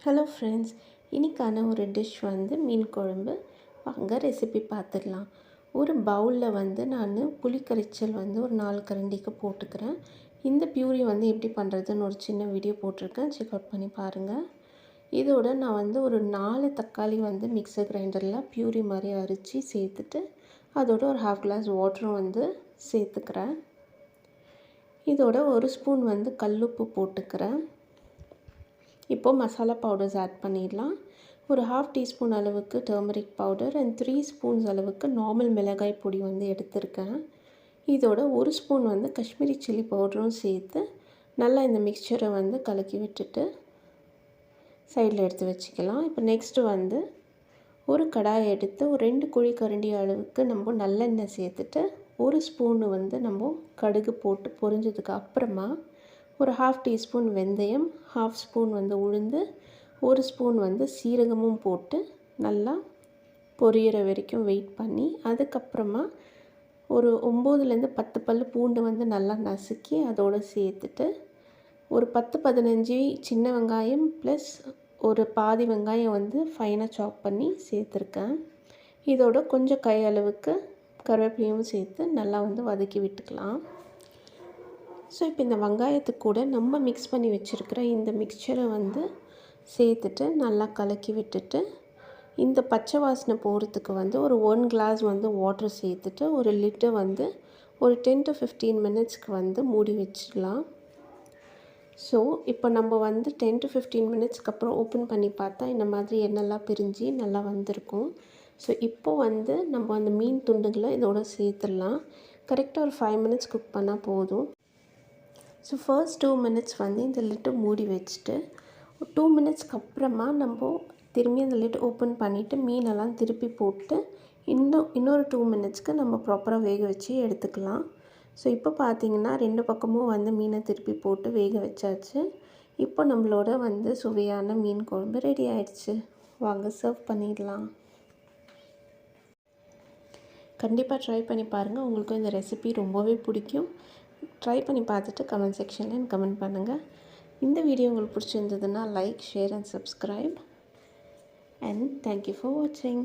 Hello friends, இன்றைக்கான ஒரு dish வந்து மீன் குழம்பு. வாங்க ரெசிபி பார்த்துடலாம். ஒரு பவுலில் வந்து நான் புளி கரைச்சல் வந்து ஒரு 4 கரண்டிக்கு போட்டுக்கிறேன். இந்த பியூரி வந்து எப்படி பண்ணுறதுன்னு ஒரு சின்ன வீடியோ போட்டிருக்கேன், செக் அவுட் பண்ணி பாருங்கள். இதோட நான் வந்து ஒரு 4 தக்காளி வந்து மிக்சர் கிரைண்டரில் பியூரி மாதிரி அரைச்சி சேர்த்துட்டு அதோட ஒரு 1/2 கிளாஸ் வாட்டரும் வந்து சேர்த்துக்கிறேன். இதோட ஒரு ஸ்பூன் வந்து கல்லுப்பு போட்டுக்கிறேன். இப்போது மசாலா பவுடர்ஸ் ஆட் பண்ணிடலாம். ஒரு 1/2 டீஸ்பூன் அளவுக்கு டர்மரிக் பவுடர் அண்ட் 3 ஸ்பூன்ஸ் அளவுக்கு நார்மல் மிளகாய் பொடி வந்து எடுத்திருக்கேன். இதோட ஒரு ஸ்பூன் வந்து காஷ்மீரி சில்லி பவுடரும் சேர்த்து நல்லா இந்த மிக்சரை வந்து கலக்கி விட்டுட்டு சைடில் எடுத்து வச்சுக்கலாம். இப்போ நெக்ஸ்ட்டு வந்து ஒரு கடாயை எடுத்து ஒரு 2 குழிக்கரண்டி அளவுக்கு நம்ம நல்லெண்ணெய் சேர்த்துட்டு ஒரு ஸ்பூனு வந்து நம்ம கடுகு போட்டு பொரிஞ்சதுக்கு அப்புறமா ஒரு 1/2 டீஸ்பூன் வெந்தயம், 1/2 ஸ்பூன் வந்து உளுந்து, ஒரு ஸ்பூன் வந்து சீரகமும் போட்டு நல்லா பொரியிற வரைக்கும் வெயிட் பண்ணி அதுக்கப்புறமா ஒரு 9லேருந்து 10 பல் பூண்டு வந்து நல்லா நசுக்கி அதோடு சேர்த்துட்டு ஒரு 10-15 சின்ன வெங்காயம் ப்ளஸ் ஒரு பாதி வெங்காயம் வந்து ஃபைனாக சாப் பண்ணி சேர்த்துருக்கேன். இதோட கொஞ்சம் கை அளவுக்கு கருவேப்பிலையும் சேர்த்து நல்லா வந்து வதக்கி விட்டுக்கலாம். ஸோ இப்போ இந்த வெங்காயத்துக்கு கூட நம்ம மிக்ஸ் பண்ணி வச்சுருக்கிற இந்த மிக்சரை வந்து சேர்த்துட்டு நல்லா கலக்கி விட்டுட்டு இந்த பச்சை வாசனை போகிறதுக்கு வந்து ஒரு 1 கிளாஸ் வந்து வாட்டர் சேர்த்துட்டு ஒரு லிட்டை வந்து ஒரு 10 to 15 மினிட்ஸ்க்கு வந்து மூடி வச்சிடலாம். ஸோ இப்போ நம்ம வந்து 10 to 15 மினிட்ஸ்க்கு அப்புறம் ஓப்பன் பண்ணி பார்த்தா இந்த மாதிரி எண்ணெய்லாம் பிரிஞ்சு நல்லா வந்திருக்கும். ஸோ இப்போது வந்து நம்ம அந்த மீன் துண்டுகளை இதோட சேர்த்துடலாம். கரெக்டாக ஒரு 5 மினிட்ஸ் குக் பண்ணால் போதும். ஸோ ஃபர்ஸ்ட் 2 மினிட்ஸ் வந்து இந்த லிட்டை மூடி வச்சுட்டு 2 மினிட்ஸ்க்கு அப்புறமா நம்ம திரும்பி அந்த லிட் ஓப்பன் பண்ணிவிட்டு மீனெல்லாம் திருப்பி போட்டு இன்னொரு 2 மினிட்ஸ்க்கு நம்ம ப்ராப்பராக வேக வச்சு எடுத்துக்கலாம். ஸோ இப்போ பார்த்திங்கன்னா 2 பக்கமும் வந்து மீனை திருப்பி போட்டு வேக வச்சாச்சு. இப்போ நம்மளோட வந்து சுவையான மீன் குழம்பு ரெடி ஆயிடுச்சு. வாங்க சர்வ் பண்ணிடலாம். கண்டிப்பாக ட்ரை பண்ணி பாருங்கள். உங்களுக்கு இந்த ரெசிபி ரொம்பவே பிடிக்கும். ட்ரை பண்ணி பார்த்துட்டு கமெண்ட் செக்ஷனில் எனக்கு கமெண்ட் பண்ணுங்கள். இந்த வீடியோ உங்களுக்கு பிடிச்சிருந்ததுன்னா like, share and subscribe. And thank you for வாட்சிங்.